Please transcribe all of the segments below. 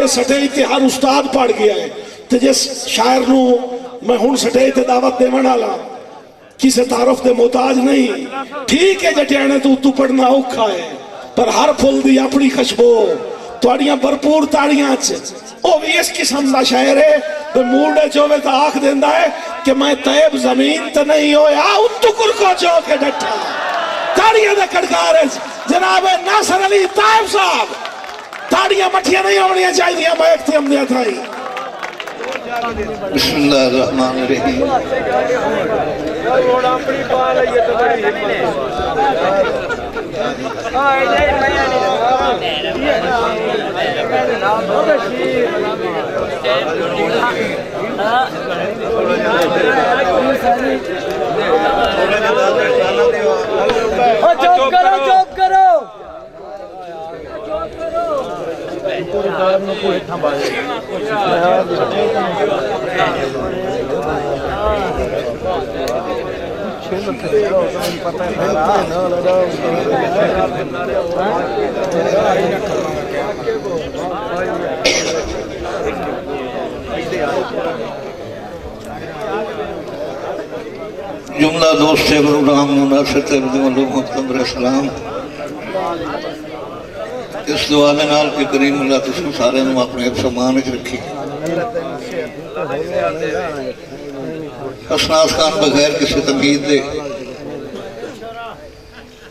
अपने स्टेज ते हर उस्ताद पढ़ गया है तो जिस शायर नू मैं हुण स्टेज ते दावत देवन वाला किसी तारुफ दे मोहताज नहीं। ठीक है जटियाने तू पढ़ना औखा है पर हर फुल दी अपनी खुशबू तुहाड़ियां भरपूर ताड़ियां च भी इस किस्म का शायर है तो मूड चोवे तो आख देंदा है कि मैं तैब जमीन तो नहीं होया उत्तु कुरको चो के डटा ताड़ियां दे खड़कार जनाब नासर अली ताइब साहब ताड़ियां मठियां नहीं होनी चाहिए मैं इख्तियाम दिया था ही। बिस्मिल्लाहिर्रहमानिर्रहीम। चुप करो चुप करो जुमला दोस्त प्रोग्राम सलाम इस दुआ के नाल कि करीम अल्लाह तुम सारे अपने समान च रखी। हसनास खान बगैर किसी तमीद दे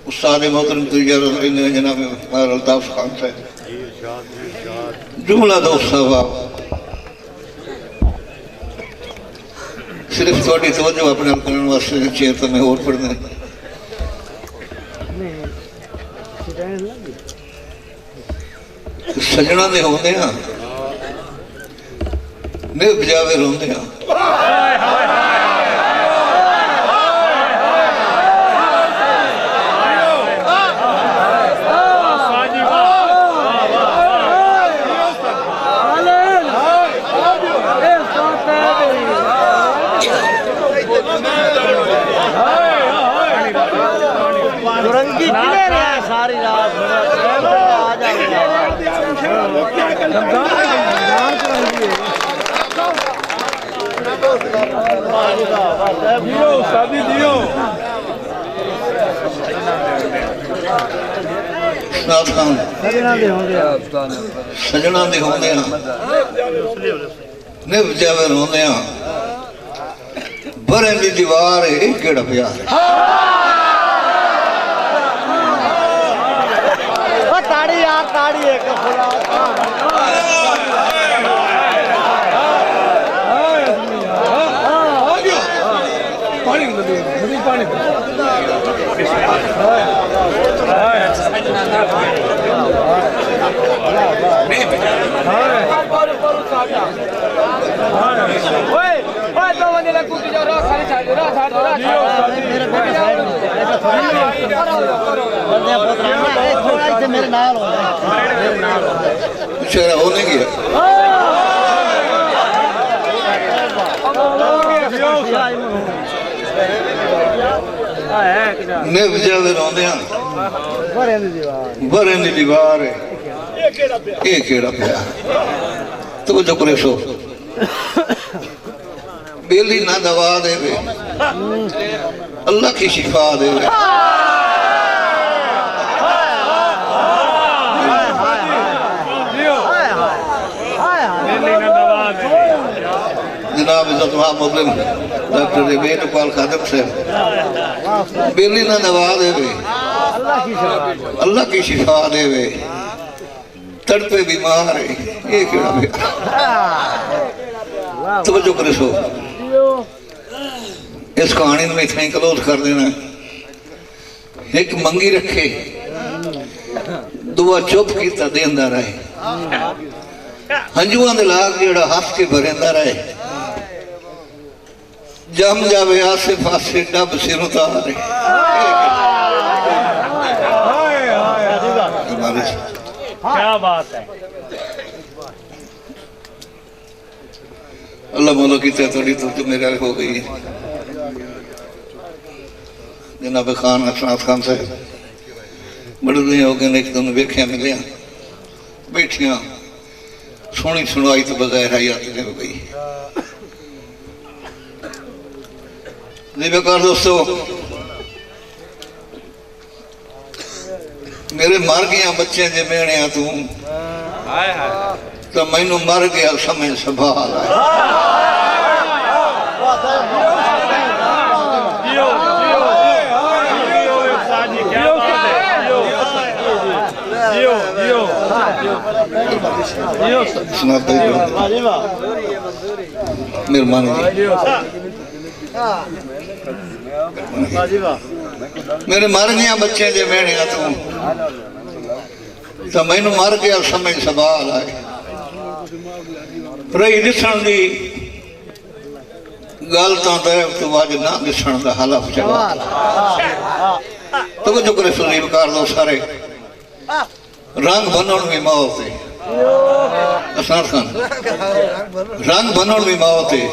उस्ताद मोहतरम जनाब अल्ताफ खान साहब जुमला दोस्त साहब सिर्फ थोड़ी तवज्जो अपने करने वास्ते चेयर तो मैं और पढ़ना सजना दे होंदे हां निभ जावे रोंदे हां सारी रात सजना दे होंदे निभ जावे रोंदे भरे दी दीवार है केड़ा प्यार ताड़ी यार ताड़ी एक मेरे नाल होने गया निभ जावे रोंदे भरे दी दीवार है ये केड़ा प्यार तवज्जो करे सो बेली ना दवा देवे अल्लाह की शिफा देवे जनाब मुस्लिम डॉक्टर बेटपाल खादम साहब बेली ना दवा देवे अल्लाह की शिफा देवे तड़पे बीमार है ये केड़ा तवज्जो करे सो इस कहानी में इतना ही क्लोज कर देना। एक मंगी रखे दुआ चुप किया देंदा रहे हंजुआ दे लाग जेड़ा हंस के भरेंदा रहे जम जावे आसे पासे डब सिर उतारे क्या बात है अल्लाह बोलो की थोड़ी तो मेरे हो गई है। जनाब खान हसनात खान साहब बड़े दिन हो गए एक दिन वेख्या मिलिया बैठिया सोनी सुनवाई तो बगैर हयात ने हो गई। जी बेकार दोस्तों, मेरे मर गया बच्चे जे मेने तू तो मैनू मर गया समय संभाल मेहरबानी मेरे मर गया बच्चे जे मेने तू तो मैनू मर गया समय संभाल आए। रही दिसण की गल तो अज ना दिसण का हलफ जवाब तो जो करे सुनील कर दो सारे रंग बनण भी मौत है। असनाद खान रंग बनण भी मौत है।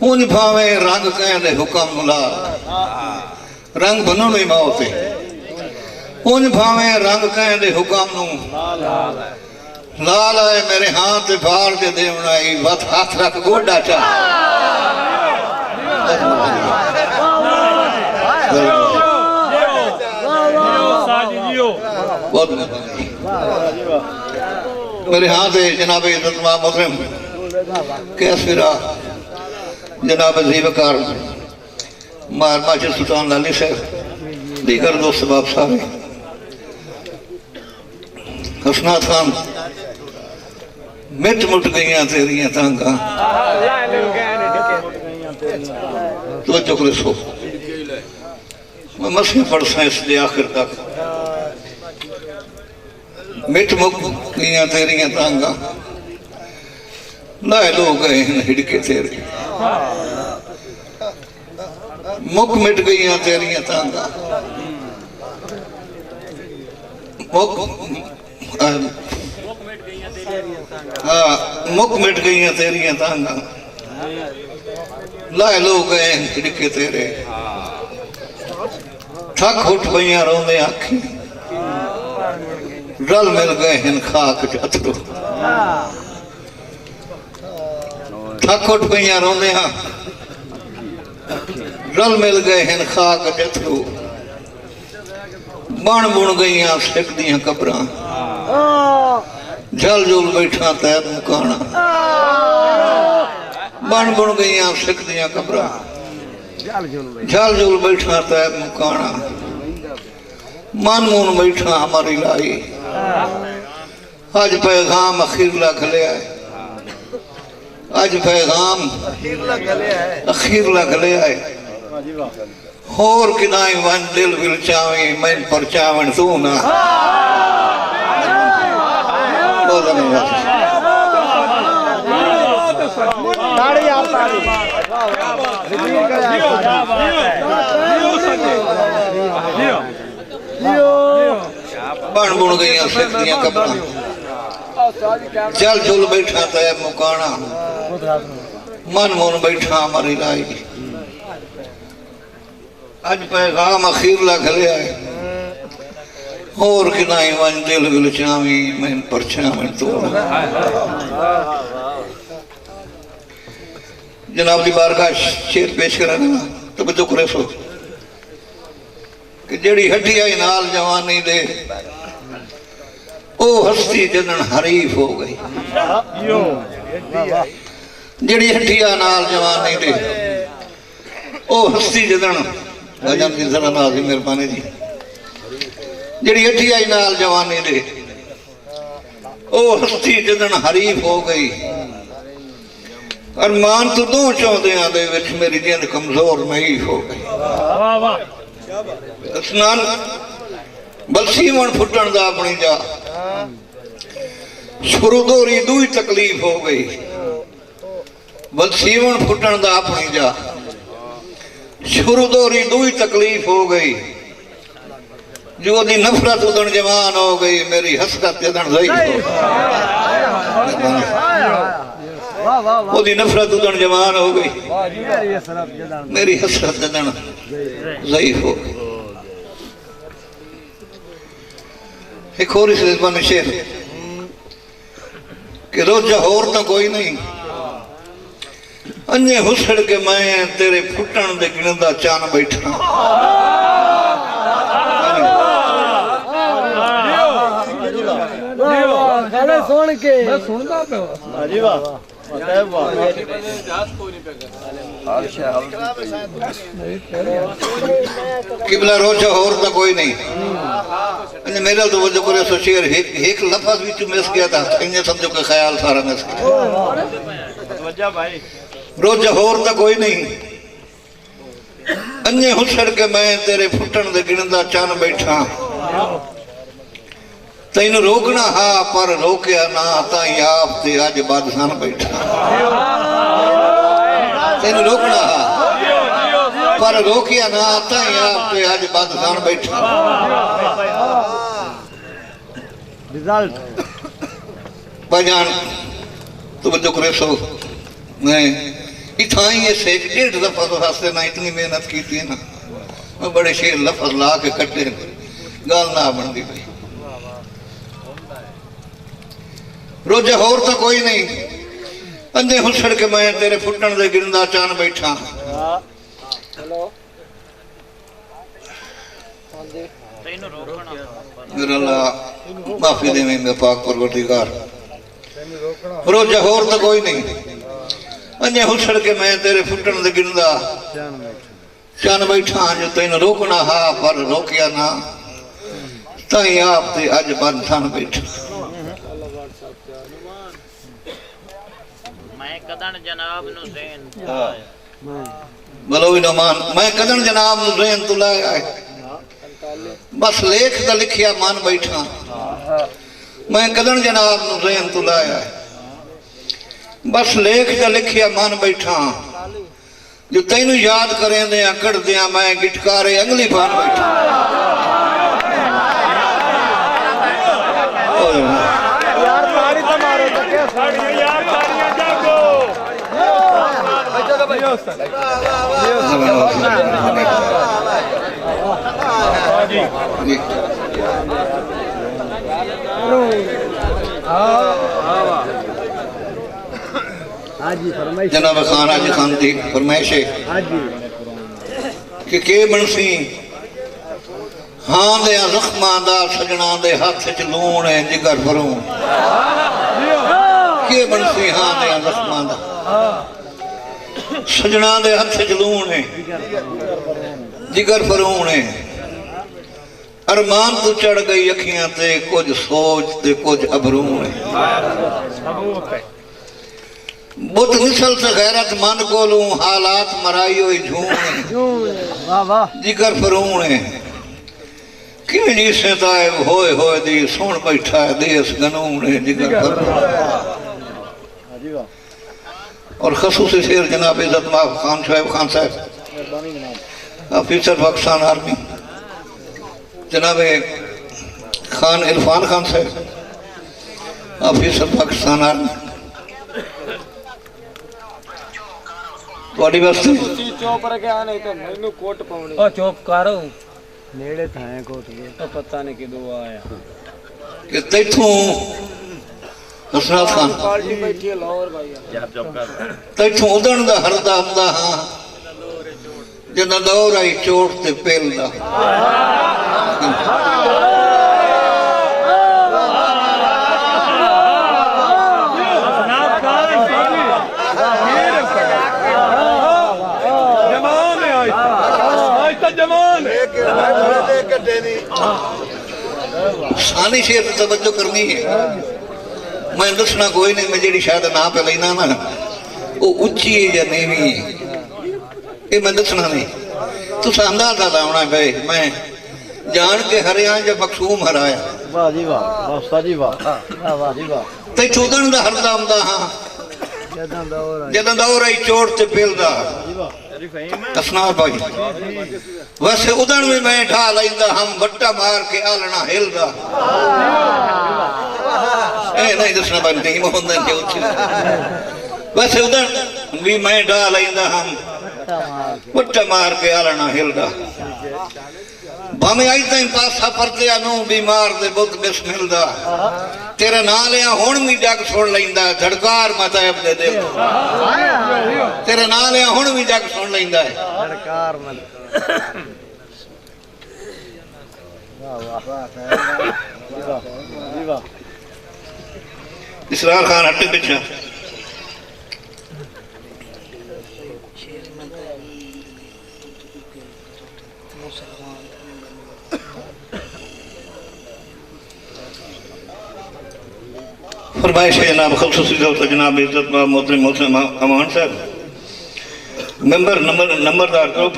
ऊंज भावे रंग कहने हुक्म ला रंग बनण भी मौत है। ऊंज भावे रंग कहने हुक्म नू लाल आए मेरे हाथ फाड़ के देवना वत हाथ रख गोडा चा बहुत मेरे हाथ जनाब इज्जतमा मुस्लिम कैसरा जनाब जीवकार मार माशर सुल्तान लाली साहब दीगर दोस्त बाप साहब हसनाद खान मिट मुट गई तेरिया तांगा तो चुकले सो मैं मसी पढ़सा इसलिए आखिर तक मिट मुक गई तेरिया तांगा लाए लोग गए हिड़के तेरे मुक मिट गई तेरिया तांगा मुक मुक मिट गई तेरिया तांगा लाए लोग गए हिड़के तेरे थक उठ पई रोंदे आखी रल मिल गए हिन खाक अथरू थक उठ पई रोंदे रल मिल गए हिन खाक अथरू बण बुण गई सिक दियां कबरां झल झुल बैठा तैर मुकाना बन बुन गई सिख दियां कबरां झल झुल बैठा तैर मुकाना मन मून बैठा हमारी लाई अज पैगाम अखीर लख लिया अज पैगाम अखीर लख लिया होर किनाई वन दिल विल चावे मैं परचावन तू ना बन बुन गई सिखदियां कबरां चल झुल बैठा तय मुकाना मन मोन बैठा मरी लाई अज पैगाम अखीर लख लिया होर किनाई वन दिल विल चावी मैं परछावन तू जनाब की बारगाह शेर पेश करना तो बच्चों करे सो कि जेड़ी हड्डी आई नाल जवानी दे ओ हस्ती जदन हरीफ हो गई जेड़ी हड्डिया नाल जवानी दे ओ हस्ती जदन भजन की जरा नाज़ मेहरबानी जी जेड़ी हड्डी आई नाल जवानी दे ओ हस्ती जदन हरीफ हो गई अरमान तो दो चौंदियां दे विच मेरी जिंद कमजोर नहीं हो गई स्नान बलसीवन फुटन दा अपनी जा शुरू दोरी दुई तकलीफ हो गई बलसीवन फुटन दा अपनी जा शुरू दोरी दुई तकलीफ हो गई जो दी नफरत उदन जवान हो गई मेरी हसरत जदन ज़ईफ हो गई नफरत उदन जवान हो गई मेरी हसरत जदन ज़ईफ हो गई एक और इस शेर कि रोजा होर तो कोई नहीं अन्ने हुसड़ के मैं तेरे फुटन दे गिणदा चान बैठा गाने सुन के मैं सुनता पे जी वाह किबला रोजा होर तो कोई नहीं मेरा तो वजह करे सो शेर एक लफ्ज भी तू मिस गया था इन्हें समझो का ख्याल सारा मिस गया वजह भाई रोजा होर तो कोई नहीं अन्ने हुसड़ के मैं तेरे फुटन दे गिणदा चान बैठा तेन रोकना हा पर रोकया ना ताई आप ते अज बादशाह बैठा तेन रोकना हा पर रोकया ना ताई आप ते अज बादशाह बैठा रिजल्ट भाईजान तुम जो करे सो मैं इतना ही ये सेक 1.5 दफा तो हंसते ना इतनी मेहनत की थी ना मैं बड़े शेर लफज ला के कटे गाल ना बनती भाई रोजा होर तो कोई नहीं अंधे हुसड़ के मैं तेरे फुटन दे गिरदा चान बैठा मेरा अल्लाह माफी दे मैं पाक परवरदिगार रोजा होर तो कोई नहीं अंधे हुसड़ के मैं तेरे फुटन दे गिरदा चान बैठा जो तेन रोकना हा पर रोकया ना ताई आप ते अज बंधन बैठा कदन जनाब नु ज़ैन बोलो मान मैं कदन जनाब नु ज़ैन तू लाया है बस लेख दा लिखिया मान बैठा मैं कदन जनाब नु ज़ैन तू लाया है बस लेख दा लिखिया मान बैठा जो तैनू याद करें दे कड़ दिया मैं गिटकारे अंगली पान बैठा यार ताड़ी तो मारो तो क्या साड़ी यार ताड़ियां जागो जनाब खान आज खान थी फरमाइश कि बनसी हाँ दे जख्मा दा सजना दे हाथ च लूण है जिगर फरून के बनसी हाँ दे जख्मा दा सजना दे हाथ च लूण है जिगर फरून है अरमान तू चढ़ गई अखियां ते कुछ सोच ते कुछ अबरून है बुत मिसल से गैरत मन कोलू हालात मराई हुई झूम जिगर फरून है किवें जी से ताए होए दी सुन बैठा है देश गनून है जिगर और खसूसी शेर जनाब इज्जत माफ खान साहब ऑफिसर पाकिस्तान आर्मी जनाब खान इरफान खान साहब ऑफिसर पाकिस्तान आर्मी ਤੁਹਾਡੀ ਵਾਸਤੇ चौप रखे आने तो मैनू कोट पाउणी ओ चौप करो नेड़े थाए कोट के तो पता नहीं किदो आया कि तैथों हसनात खान पार्टी बैठी है लाहौर भाई जब कर तैथों उदण दा हरदा आंदा हां जदा दौर आई चोट ते पेलदा सानी शेर तवज्जो करनी है मैं दसना कोई नहीं मैं जी शायद ना पे लेना ना वो उच्ची है या नीवी ये मैं दसना नहीं तू अंदाजा लाना पे मैं जान के हरिया या मखसूम हराया वाह जी वाह जी वाह जी वाह ते चौदन दा हरदा आंदा हां जदा दौर आई चोट ते पेलदा असनार भाई वैसे उदन में मैं ढा लेंदा हम बट्टा मार के आलना हिलदा ए नहीं दसना बनती मोहन के उच्च वैसे उदन भी मैं ढा लेंदा हम बट्टा मार के आलना हिलदा भाਵੇਂ अज ताईं पासा परतिया नूं बीमार दे बुत बिस मिलदा तेरा नां लिया हुण भी जग सुन लैंदा झड़कार मतैब दे दिल तेरा नां लिया हुण भी जग सुन लैंदा है झड़कार मत इसरार खान हटे पीछे फरमाइश है जनाब खसूसी तौर पर जनाब इज्जत मोहतरम मोहतरम अमान साहब मेंबर नंबरदार ग्रुप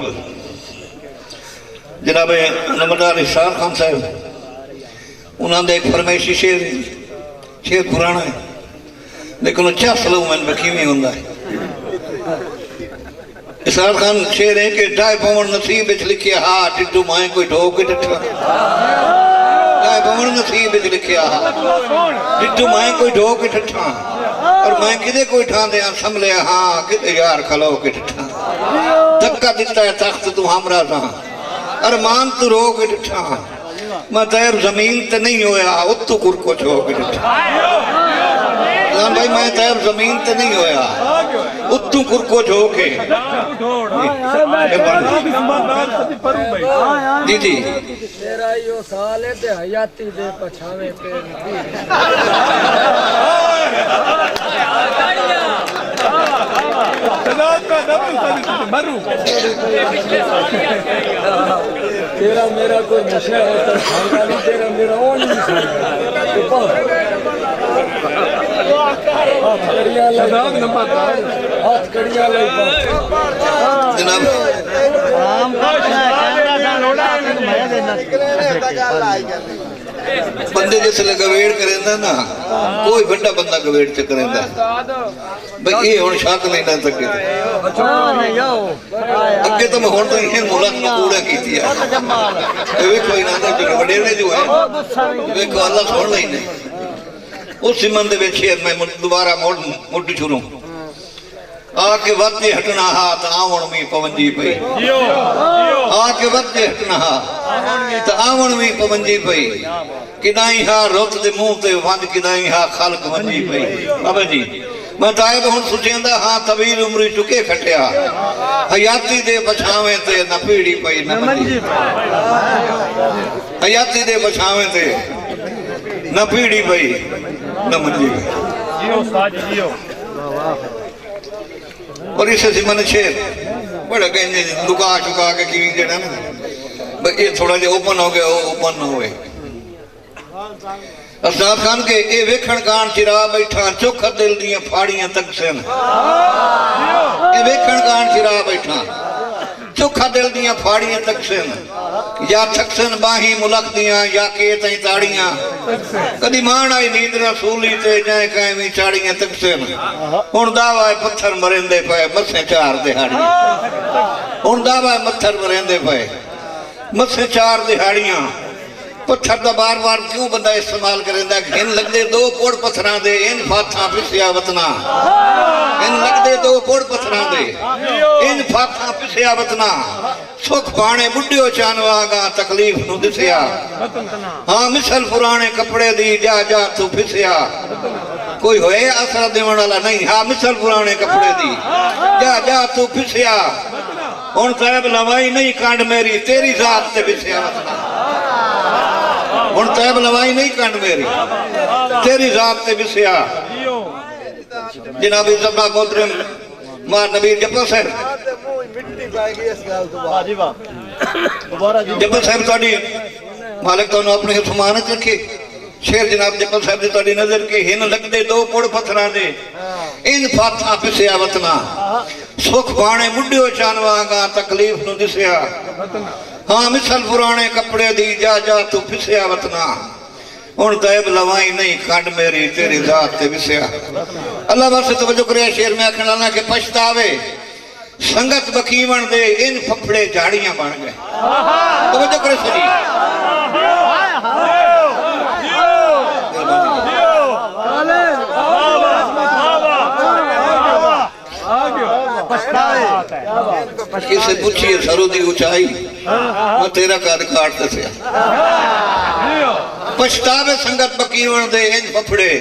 जनाब नंबरदार इशार खान साहब उन्होंने एक फरमाइशी शेर पुराना है लेकिन अच्छा सलू मन बखीवी होंगे इशार खान शेर है कि डाय पवन नसीब विच लिखे हा टिड्डू माए कोई ढो के डिठा डाय पवन नसीब विच लिखे हा टिड्डू माए कोई ढो के ठठा और मैं किदे कोई ठा दे संभले हाँ किदे यार खलो के ठठा धक्का दिता है तख्त तू हमरा सा अरमान तू रो के ठठा मैं तैर जमीन ते नहीं होया उत्तू कुरको छो के ठठा भाई मैं तैर जमीन ते नहीं होया उत्तू कुरको छो के दीदी तेरा यो साल है ते हयाती दे पछावे पे तेरा मेरा कोई नशा होता नहीं तेरा मेरा वो नहीं हाथ कड़िया जनाब बंदे जिसले गवेड़ करेंदा ना कोई बड़ा बंदा गवेड़ च करेंदा भाई ये हुण शक नहीं ना सके अगे तो मैं हुण तो ये मुलक कूड़ा कीती है वेखो इना दे वडेरे जो है वेखो अल्लाह सुन लेने उस सिमन दे विच मैं दोबारा मुड़ छुरूं आके वत्ते हटना हाथ आवण में पवंजी पई आके वत्ते हटना हाथ आवण में पवंजी पई किदाई हा रुत दे मुंह ते वंज किदाई हा खलक वंजी पई बाबा जी मैं तायब हुण सुचेंदा हां तवील उम्र चुके खटिया हयाती दे बछावे ते न पीड़ी पई न मंजी हयाती दे बछावे ते न पीड़ी पई न मंजी जियो साज जियो और इसे सिमन शेर बड़ा कहेंगे लुका चुका के की जेड़ा ना भाई ये थोड़ा जो ओपन हो गया ओपन ना हुए अफसाद खान के ये वेखण कान चिरा बैठा चुख दिल दियां फाड़ियां तक सन ये वेखण कान चिरा बैठा चुखा दिल दियां फाड़ियां तक सन या थकसन बाही मुलक दियां या के तई ताड़ियां कदी मान आई नींद ना सूली ते जाए कायमी चाड़ियां तक सन हुण दावा पत्थर मरेंदे पे मसे चार दिहाड़ियां हुण दावा पत्थर मरेंदे पे मसे चार दिहाड़ियां पत्थर दा बार बार क्यों बंदा इस्तेमाल करेंदा घिन लगदे दो पोड़ पत्थरां दे इन फाथा पिसिया वतना इन लगदे दो पोड़ पत्थरां दे इन फाथा पिसिया वतना सुख पाने बुढ़ियो चानवागा तकलीफ नु दिसिया हां मिसल पुराने कपड़े दी जा जा तू फिसिया कोई होए आसरा देवण वाला नहीं हां मिसल पुराने कपड़े दी जा जा तू फिसिया हुण साहब लवाई नहीं कांड मेरी तेरी जात ते फिसिया वतना हुण तैब लवाई नहीं कंड मेरी तेरी जात ते विसिया जनाब इज्जत मोहतरम मार नबी जब्बा साहब जब्बा साहब तुहाडी मालिक तुहानू अपने समानत रखे शेर जनाब जब्बा साहब दी तुहाडी नजर के हिन लगदे दो पुड़ पत्थरां दे इन फाथा पिसिया वतना सुख बाणे मुड्डियो चानवागा तकलीफ नु दिसिया हाँ मिसल पुराने कपड़े दी जा जा तू फिसिया वतना हुण तैब लवाई नहीं खंड मेरी तेरी जात ते विसिया अल्लाह वास्ते तवज्जो करे शेर में आखण वाला के पछतावे संगत बखीवण दे इन फफड़े झाड़ियां बन गए तवज्जो करे सही किसे पूछिए सरू दी ऊंचाई मैं तेरा कद काट दसिया पछतावे संगत बकीवन दे इंज फफड़े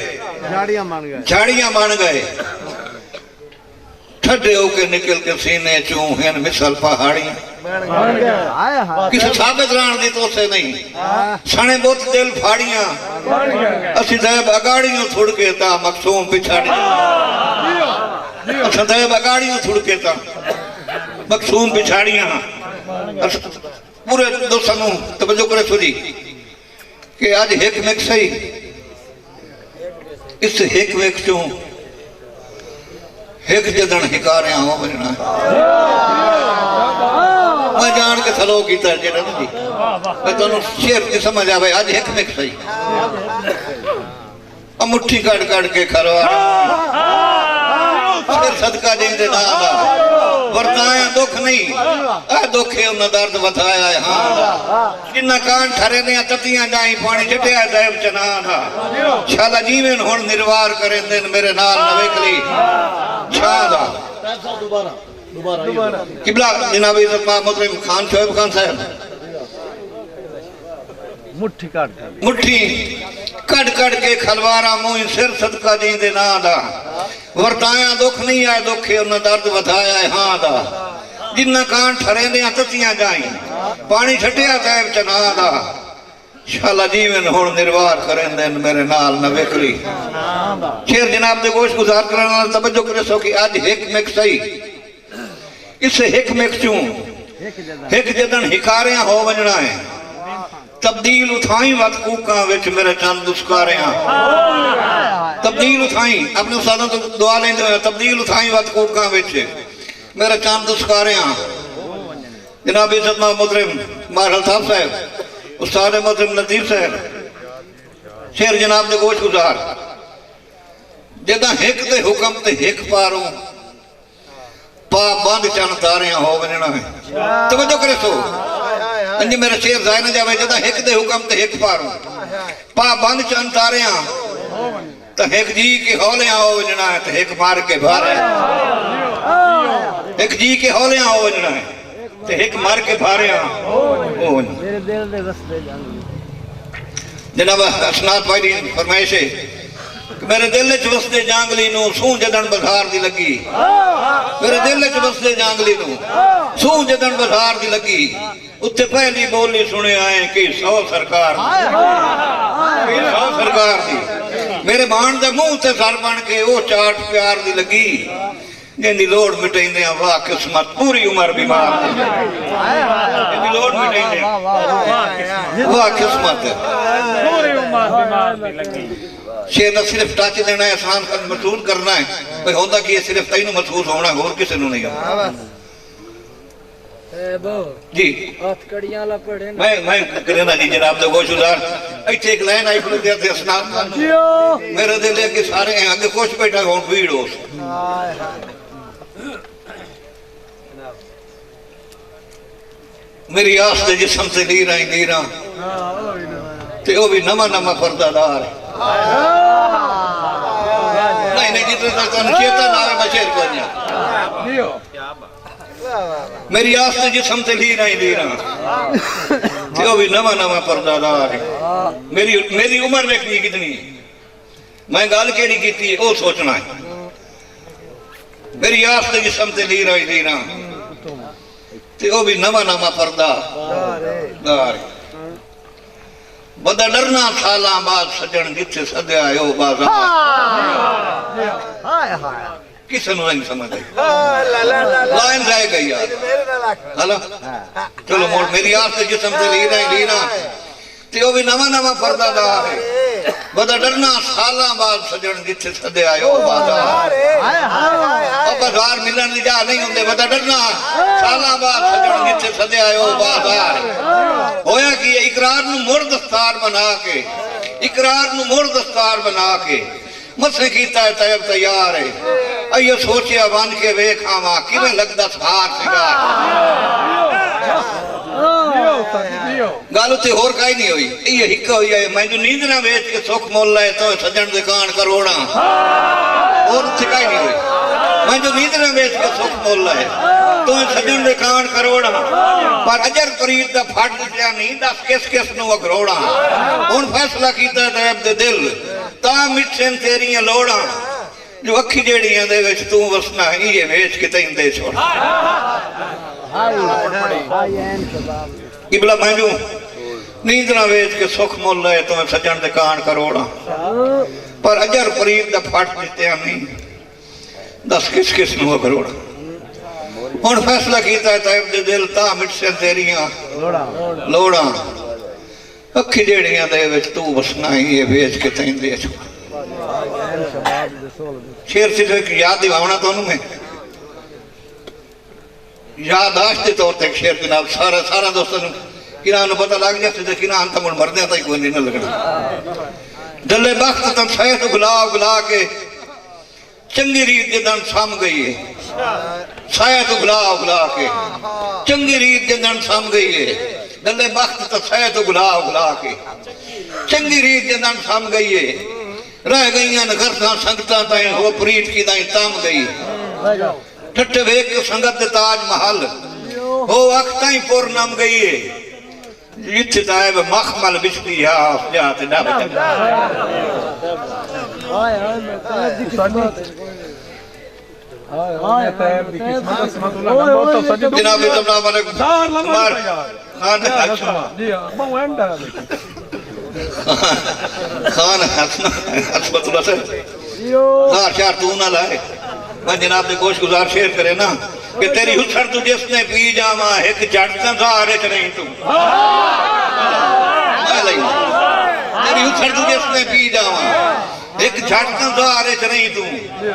झाड़ियां बन गए ठड्डे होके निकल के सीने चूं हैं मिसल पहाड़ी किसी साबित राण दी तो से नहीं सने बुत दिल फाड़ियां असि दैब अगाड़ियों थुड़ के ता मखसूम पिछाड़ी असि दैब अगाड़ियों थुड़ के ता मखसूम पिछाड़ियां पूरे दोस्तों नूं तवज्जो करे सुधी कि आज हिक मिक सही इस हिक मिक चूं हिक जदन हिकारियां हो वजना मैं जान के थलो कीता जेड़ा जी मैं तन्नू शेर की समझ आवे आज हिक मिक सही अब मुट्ठी काट काट के खरवा फिर सदका देंदे ना वरताया दुख नहीं आ दुखे उन दर्द बताया है हां जिन्ना कान ठरे ने ततियां जाई पानी जटिया दैव चना दा शाला जीवन हुन निर्वार करे दिन मेरे नाल नवेकली छादा दोबारा किबला जनाब इज्जत मोहतरम खान शोएब खान साहब मुट्ठी कट के खलवारा मुंह सिर सदका जींदे ना दा वरताया दुख नहीं आए दुखे उन दर्द वधाया है हां दा जिन्ना कान ठरे ने ततियां जाई पानी छटिया तैब चना दा शाला जीवन हुन निर्वार करें दिन मेरे नाल नवेकली शेर जनाब दे गोश गुजार करन नाल तवज्जो करे सो कि आज हिक मिक सही इस हिक मिक चूं हिक जदन हिकारियां हो वजना है तब्दील उठाई वत कूका विच मेरे चंद दुस्कारियां तब्दील उठाई अपने उस्तादां तो दुआ लेंदे तब्दील उठाई वत कूका विच मेरे चंद दुस्कारियां जनाब इज्जत मोहतरम मारल साहब उस्ताद मोहतरम लतीफ साहब शेर जनाब दे गोश गुजार जदा हिक दे हुक्म ते हिक पारों पा बंद चन तारियां हो वजना है तवज्जो करे सो अंज मेरा शेर जाए न जावे जदा हिक दे हुक्म ते हिक पारों पा बंद चन तारियां तो हिक जी के हौलियां हो वजना है तो हिक मार के भारे हिक जी के हौलियां हो वजना है तो हिक मार के भारे हो मेरे दिल दे वसदे जांगली जनाब असनाद भाई दी फरमाइश है मेरे दिल च वसदे जांगली नू सूं जदन बधार दी लगी मेरे दिल च वसदे जांगली नू सूं जदन बधार दी लगी उत्ते पहली बोली सुने आए कि 100 सरकार दी मेरे बाण दे मुंह ते सर बन के वो चाट प्यार दी लगी जिंदी लोड़ मिटाइंदे वाह किस्मत पूरी उम्र बीमार जिंदी लोड़ मिटाइंदे वाह किस्मत पूरी उम्र बीमार दी लगी शेर ना सिर्फ टच देना है एहसान कर महसूस करना है भाई होंदा कि सिर्फ तैनू महसूस होना होर किसी नू नहीं होना जी हथकड़ियां ला पड़े मैं करना जी जनाब दे गोश गुजार इथे एक लाइन आई खुद दे असनाद खान मेरे दिल के सारे आगे खुश बैठा हुन भीड़ हो मेरी आस दे जिस्म से लीरा ते ओ भी नवा पर्दादार नहीं जितना तक चेतन आवे मैं शेर को मेरी आस ने जिस्म से लीरा ते ओ भी नवा पर्दादार मेरी उम्र देखनी कितनी मैं गल केड़ी कीती ओ सोचना है मेरी आस ने जिस्म से लीरा ते ओ भी नवा पर्दादार बदा डरना साला बाद सजन जिथे सदया आयो बाजार किसे नु नहीं समझ आई लाइन रह गई यार हेलो चलो मोड़ मेरी आस से जिस्म से लीना ते ओ भी नवा पर्दादार है बदा डरना साला बाद सजन जिथे सदया आयो बाजार बाजार मिलन दी जा नहीं हुंदे बदा डरना साला बाद सजन जिथे सदया आयो बाजार होया कि इकरार नु मुड़ दस्तार बना के मसे कीता है तैब तैयार है अयो सोचिया बन के वेखावा किवें लगदा सार सिंगार गल उत्ते होर काई नहीं हुई ये हिक हुई है मैं जो नींद ना वेच के सुख मोल है तो सजन दे कान करोड़ा और उत्ते काई नहीं हुई मैं जो नींद ना वेच के सुख मोल है तू सजन दे कान करोड़ा पर अजर फरीद दा फट दिया नहीं दस किस किस नु अखरोड़ा हुन फैसला कीता तैब दे दिल ता मिठन तेरियां लोड़ा जो अखी जेड़ियां दे विच तू वसना ये वेच के तैं दे छोड़ किबला मैनू नींद ना वेच के सुख मुल है तुम्हें सजन दे कान करोड़ा पर अजर फरीद दा फट दित्या नहीं दस किस किस नु अखरोड़ा हुन फैसला कीता है तैब दे दिल ता मिठन तेरियां लोड़ा अखी जेड़ियां दे विच तू वसना ये वेच के तैं दे छोड़ शेर सिर्फ एक याद दिवाना तो मैं यादाश्त के तौर पर शेर जनाब सारा सारा दोस्तों किना पता लग जाए किना अंत मुड़ मरदे तक कोई नहीं लगना दले बख्त तम सैत गुला गुला के चंगी रीत जदन सम गई है सैत गुला गुला के चंगी रीत जदन सम गई है दले बख्त तम सैत गुला गुला के चंगी रीत जदन सम गई है रह गई नगरता संगता ताई हो प्रीत की ताई तम गई ठट्ठे वेख संगत ताज महल हो अख ताई पुर नम गई है इत्थे तायब मखमल बिछती या जाते डब जनाब अस्सलाम खान हसमतुल्लाह से चार तू ना लाए मैं जनाब ने कोश गुजार शेर करे ना कि तेरी हुसर तू जिसने पी जावा एक जट संसार च नहीं तू तेरी हुसर तू जिसने पी जावा एक जट संसार च नहीं तू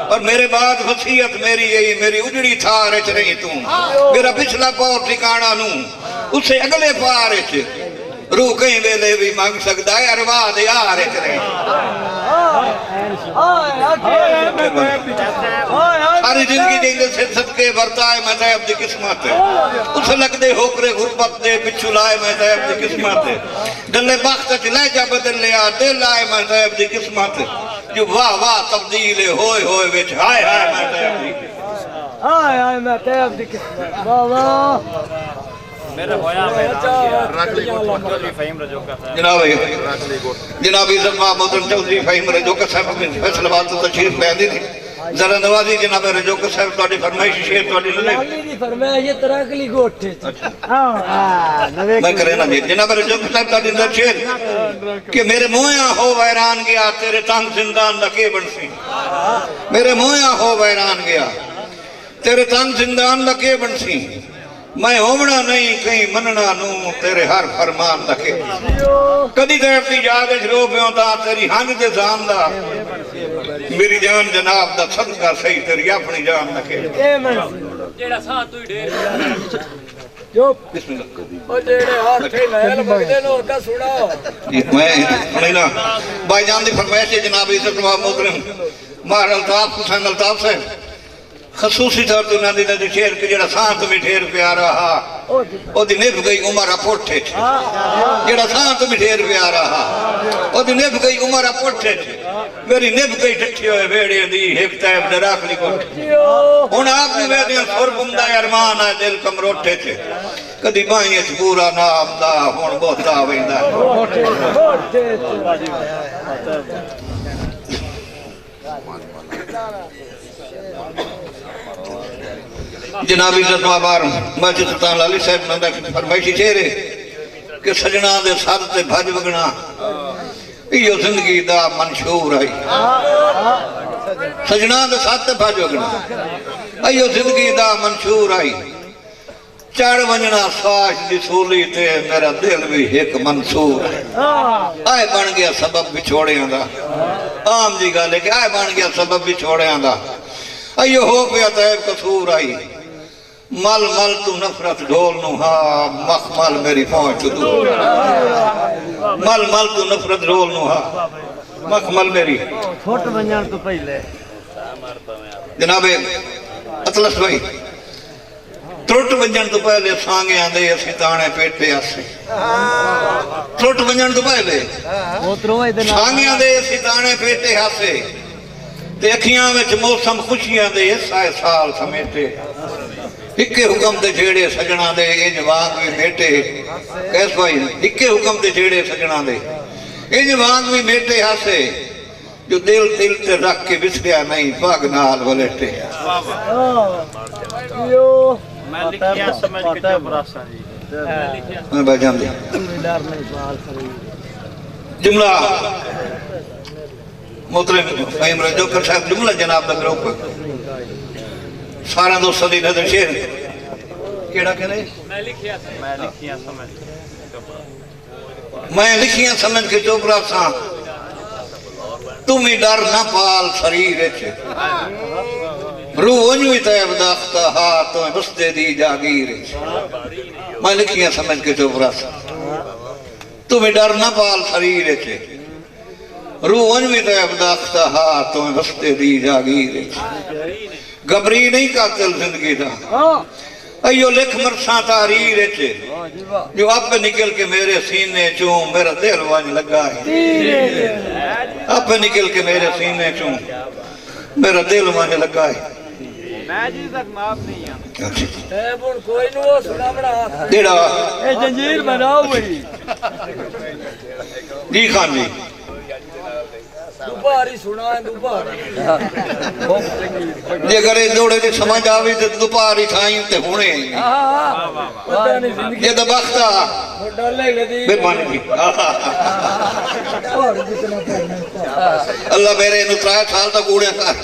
और मेरे बाद वसीयत मेरी यही मेरी उजड़ी थार च नहीं तू मेरा पिछला पौर ठिकाना नू उसे अगले पार च रूह कई वेले भी मांग सकता है अरवा दे यार सारी जिंदगी देंगे से सदके बरताए मैं तैब दी किस्मत उस लगदे होकरे गुरबत दे पिछू लाए मैं तैब दी किस्मत दले बख्त च लहजा बदल लिया दिल आए मैं तैब दी किस्मत जो वाह वाह तब्दील होए होए विच हाय हाय मैं तैब दी हाय हाय मैं तैब दी किस्मत वाह वाह मेरा होया जनाब इज्जत महमूद चौधरी फहीम रजोका साहब फैसलाबाद तो तशरीफ ले आंदी थी जरा नवाजी जनाब रजोका साहब तोड़ी फरमाइश शेर तोड़ी ले ली फरमाइश ये तराकली गोठे हां मैं करे ना जनाब रजोका साहब तोड़ी अंदर शेर कि मेरे मोया हो वैरान गया तेरे तंग जिंदान दा के बनसी मेरे मोया हो वैरान गया तेरे तंग जिंदान दा के बनसी मैं होवना नहीं कहीं मनना नू तेरे हर फरमान रखे कदी तैब दी याद रो पियो ता तेरी हंज दे जान दा मेरी जान जनाब दा सदका सही तेरी अपनी जान रखे जेड़ा सा तू ढेर जो बिस्मिल्लाह ओ जेड़े हाथ लैल बगदे नो का सुना मैं सुनैना भाईजान दी फरमाइश जनाब इज्जत मोहतरम मार अल्ताफ हुसैन अल्ताफ से खसूसी तौर पर नदी नदी शेर के जरा सांत में ढेर प्यारा हा ओदी निभ गई उमर अपोठे जरा सांत में ढेर प्यारा हा ओदी निभ गई उमर अपोठे मेरी निभ गई ठठी होए वेड़े दी एक तैब दे राखली कोठ हुन आप ने वेदे सुर बुंदा अरमान है दिल कमरोठे च कदी बाईं च पूरा नाम दा हुन बोता वेंदा जनाब इज्जत बार मस्जिद सुल्तान लाली साहब नंदा फरमाइशी शेरे कि सजना दे सर ते भज वगना इयो जिंदगी दा मंशूर है सजना दे सर ते भज वगना इयो जिंदगी दा मंशूर है चढ़ वजना साश दी सूली ते मेरा दिल भी एक मंसूर है आए बन गया सबब विछोड़ियां दा आम जी गल है कि आए बन गया सबब विछोड़ियां दा अयो हो पिया तैब कसूर आई मल मल तू नफरत ढोल नु हा मखमल मेरी पहुंच दूर मल मल तू नफरत ढोल नु हा मखमल मेरी छोट बंजन तो पहले जनाबे अतलस भाई त्रुट बंजन तो पहले सांगे आंदे असि ताणे पेटे आसे त्रुट बंजन तो पहले सांगे आंदे असि ताणे पेटे आसे ते अखियां विच मौसम खुशियां दे साए साल समेटे इक्के हुक्म दे जेड़े सजना दे इंज वांग भी मेटे कैस भाई इक्के हुक्म दे जेड़े सजना दे इंज वांग भी मेटे हासे जो दिल दिल ते रख के बिसरिया नहीं पग नाल वलेटे मैं लिखिया समझ के चुप रासा जी मैं बजान दे जुमला मोहतरम फहीम रजोकर साहब जुमला जनाब दा ग्रुप सारा दोस्तों दी नजर शेर केड़ा कहने मैं लिखिया समझ मैं लिखिया समझ के चुप रासा तुम ही डर ना पाल शरीर रू वंजू तैब दाख्ता हा तो बस्ते दी जागीर मैं लिखिया समझ के चुप रासा तुम ही डर ना पाल शरीर रू वंजू तैब दाख्ता हा तो बस्ते दी जागीर घबरी नहीं कातिल जिंदगी दा अयो लिख मरसा तारीर जो आप निकल के मेरे सीने चू मेरा दिल वंज लगा है आप निकल के मेरे सीने चू मेरा दिल वंज लगा है मैं जी तक माफ नहीं है कोई नु सुनावड़ा जेड़ा ए जंजीर बनाओ भाई जी खान जी दुबारी सुना दुबारी जे करे जोड़े दी समझ आवी ते दुपारी ठाई ते हुणे पता नहीं जिंदगी ये तो बख्ता डर लगी बेमानी जी और जितना अल्लाह मेरे नु 3 साल तक कूड़े कर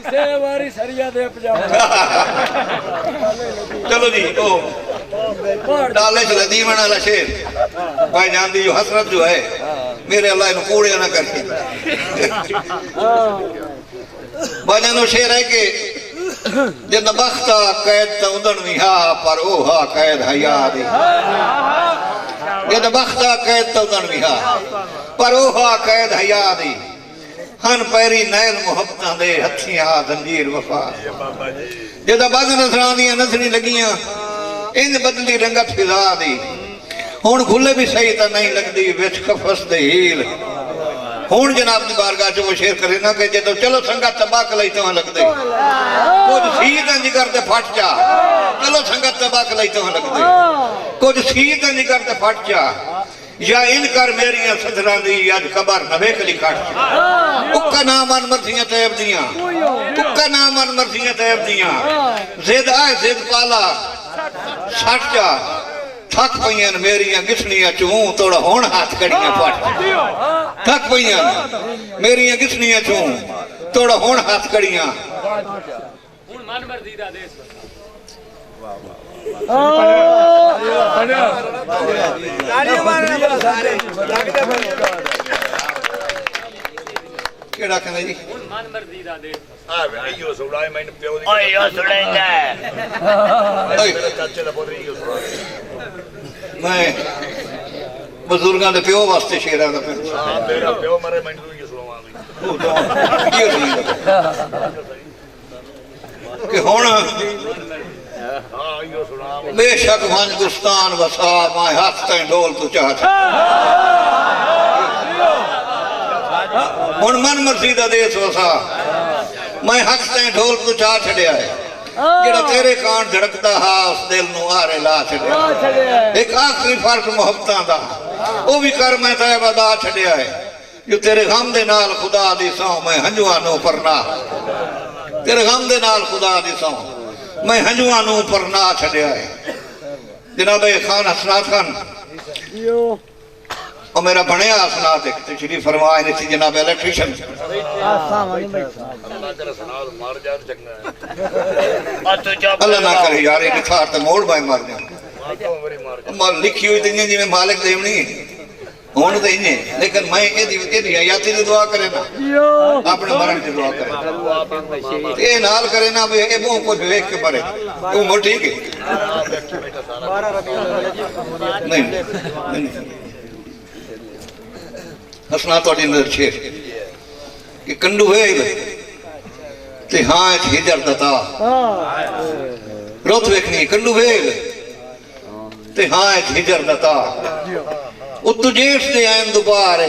से वारी सरिया दे पजामा चलो जी ओ डाले च दीवन वाला शेर भाई जान दी जो हसरत जो है मेरे अल्लाह नु कूड़े ना करके बाजानो शेर है कि जद बख्ता कैद त उदन भी हा पर ओ हा कैद हया दी जद बख्ता कैद त उदन भी हा पर ओ हा कैद हया दी हन पैरी नैल मुहब्बतां दे हथियां जंजीर वफा जद बद नसरां दी नसनी लगियां इंज बदली रंगत फिजा दी हुण खुले भी सही तो नहीं लगती विच कफस दे हील हुण जनाब दी बारगाह च वो शेर करे ना कि जदों चलो संगत तबाक लई तो लगदे कुछ सीध इंज करते फट जा चलो संगत तबाक लई तो लगदे कुछ सीध इंज करते फट जा या इनकर मेरिया सदरा दी अज कबर नवे कली काट उक्का नाम मन मर्जियां तैब दियां उक्का नाम मन मर्जियां तैब दियां जिद आए जिद पाला सट जा थक पईयां मेरिया गिसनियां चूं तोड़ा हुण हाथ कड़ियां पट थक पईयां मेरिया गिसनियां चूं तोड़ा हुण हाथ कड़ियां हुण मन मर्जी दा देश केड़ा कहंदे जी हुण मन मर्जी दा देश आ भाई यो सुनाए मैंने प्यो दी ओए यो सुनेगा मेरे चाचे दा पुत्र यो सुना मैं बुजुर्गां दे प्यो वास्ते शेरां दा पिंड हां मेरा प्यो मरे मैंने तो यो सुनावांगी कि हुण हां यो सुना बेशक वंज गुस्तान वसा मैं हाथ ते ढोल तू चाह हुण मन मर्जी दा देश वसा मैं हक ते ढोल तू चाह छड़िया है जेड़ा तेरे कान धड़कदा हा उस दिल नु आरे ला छड़िया एक आखिरी फर्क मोहब्बतां दा ओ भी कर मैं तैब अदा छड़िया है जो तेरे गम दे नाल खुदा दी सौ मैं हंजुआ नु परना तेरे गम दे नाल खुदा दी सौ मैं हंजुआ नु परना छड़िया है जनाब खान हसनात खान और मेरा बने हसनात एक तशरीफ फरमाए ने सी जनाब इलेक्ट्रिशियन अल्लाह तेरा सुना मार जा चंगा और तू चुप अल्लाह ना करे यार ये खार ते मोड़ बाय मार जा तो मेरी मार मां लिखी हुई दुनिया जिवें मालिक देवनी हुण ते इने लेकिन मैं एदी हयाती दी दुआ करे ना अपने मरण दी दुआ करे ए नाल करे ना भी ए मुंह कुछ देख के परे तू मोड़ ठीक है नहीं हसना तो अंदर शेर कि कंडू है ते हाँ हिजर दता रोत वेखनी कंडू वेल ते हाँ हिजर दता उत्तु जेठ ते आन दोबार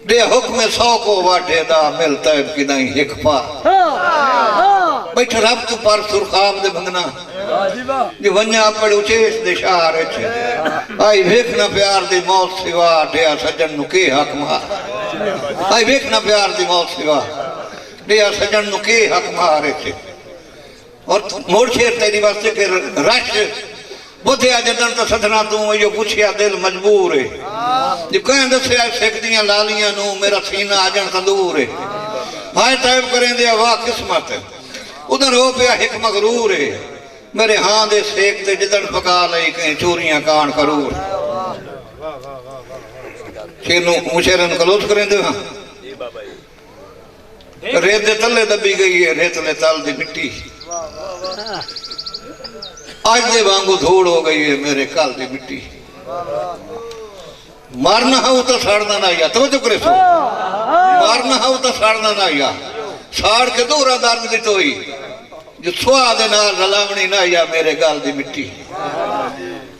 दे हुक्म 100 को वाटे दा मिलता है कि नहीं एक पा बैठ रब तू पर सुरखाब दे भंगना जे वन्या पड़ उचेस दे शहर च आई वेखना प्यार दी मौत सिवा दे सजन नु के हक मार आई वेखना प्यार दी मौत सिवा दे सजन नु के हक मार च और मोड़ शेर तेरी वास्ते के रश बुधिया जदन तो सदना तू यो पुछया दिल मजबूर है जो कहें दसिया सेकदियां लालियां नू मेरा सीना अजन तंदूर है हाय तैब करें दे वाह किस्मत उधर हो पिया एक मगरूर है मेरे हां दे सेक ते जदन पका लई कहीं चोरियां कान करूर शेनू मुशरन कलोस करें दे हां रेत दे तले दबी गई है रेतले तल दी मिट्टी आज दे वांगू धूड़ हो गई है मेरे कल दी मिट्टी मारना हो तो साड़ना ना या तो करे सो मारना हो तो साड़ना ना या साड़ के दोहरा दर्द दी तोई जो सुहा दे नाल रलावनी ना या मेरे गल दी मिट्टी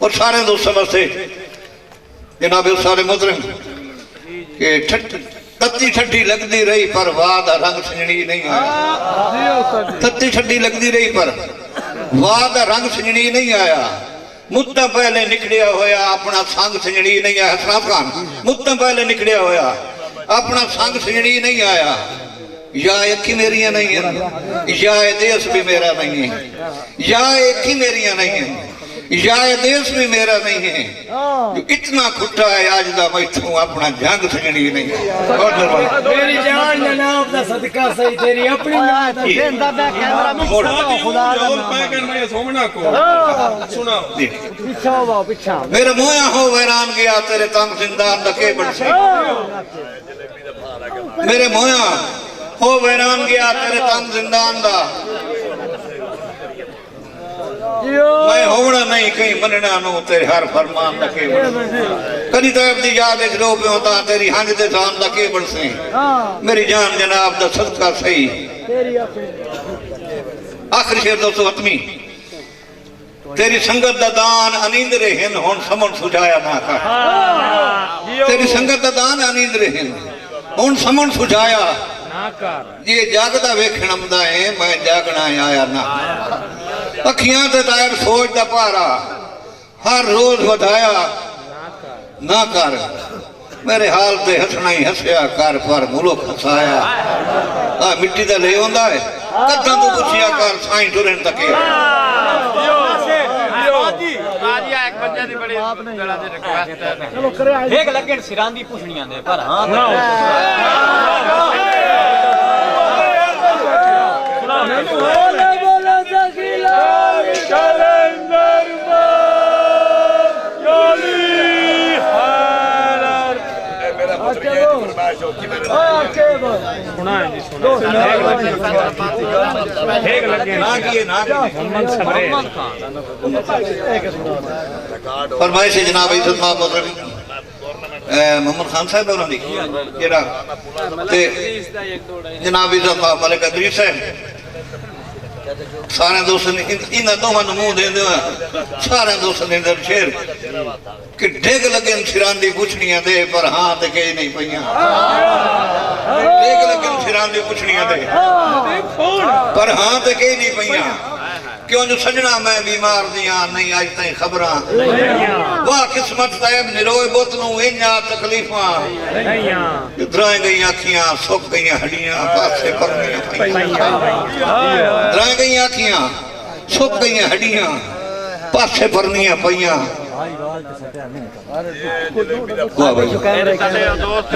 और सारे दोस्त समझते जनाब सारे मुहतरम के तत्ती ठंडी लगती रही पर वाह दा रंग सजनी नहीं आया तत्ती ठंडी लगती रही पर वाह दा रंग सजनी नहीं आया मुद्दा पहले निकलिया होया अपना संग सजनी नहीं आया हसनात खान मुद्दा पहले निकलिया होया अपना संग सजनी नहीं आया या एक ही मेरिया नहीं है या देश भी मेरा नहीं है या एक ही मेरिया नहीं है या देश भी मेरा नहीं है जो इतना खुट्टा है आज दा मैथों अपना जंग सजनी नहीं है मेरी जान जनाब दा सदका सही तेरी अपनी जान देंदा दा कैमरा में खुदा दा मैं करना सोमना को सुनाओ पीछा हो पीछा मेरे मोया हो वैरान गया तेरे तंग जिंदान लगे बड़से मेरे मोया हो वैरान गया तेरे तंग जिंदान दा मैं होना नहीं कहीं मनना नो तेरे हर फरमान लगे कदी तो अपनी याद एक रो पे होता तेरी हंज दे जान लगे बड़से मेरी जान जनाब दा सदका सही आखिरी शेर दोस्तों हतमी तेरी संगत दा दान अनींद रहन हुन समन सुझाया ना कर तेरी संगत दा दान अनींद रहन हुन समन सुझाया ना कर ये जागदा वेखण आंदा है मैं जागना आया ना अखियां ते तायर सोच दा पारा हर रोज वधाया ना कर मेरे हाल ते हसना ही हसया कर पर मुल्क हसाया आ मिट्टी दा ले आंदा है कदां तू पुछया कर साईं टुरन तके आजिया एक बंदे दी बड़ी गला दे रिक्वेस्ट है एक लगे सिरां दी पुछणियां दे पर हां बोले बोले सखीला कलंदर याली हालर मेरा पुत्र ये फरमाइश हो कि मेरे ओके सुना है जी सुना एक लगे ना किए मोहम्मद सबरे फरमाइश जनाब इज्जत मां मोहतरम मोहम्मद खान साहब होना दी जेड़ा ते जनाब इज्जत मां मलिक अदरीस साहब सारे दोस्त ने इन दोवां नु मुंह देंदे सारे दोस्त ने अंदर शेर कि डेग लगे सिरां दी पुछणियां दे पर हां ते कई नहीं पईयां डेग लगे सिरां दी पुछणियां दे पर हां ते कई नहीं पईयां क्यों जो सजना मैं बीमार दियां नहीं आज तई खबरां वाह किस्मत तैब निरोए बोतनू इन्ना तकलीफां द्राए गई आखियां सुक गई हड्डियां पासे परनियां पईयां द्राए गई आखियां सुक गई हड्डियां पासे परनियां पईयां वाह भाई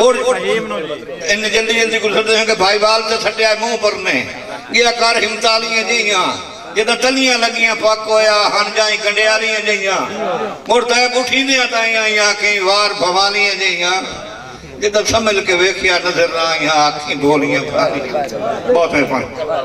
और इन जल्दी जल्दी गुजरते हैं कि भाई बाल ते सटिया मुंह परने गया कर हिमतालियां जियां जद तलियां लगियां पक होया हन जाई कंडियालियां जइयां मुड़ तैब उठींदियां ताईं आईयां कई वार भवालियां जइयां जद संभल के वेखिया नजर ना आईयां आखी बोलियां बहुत मेहरबानी।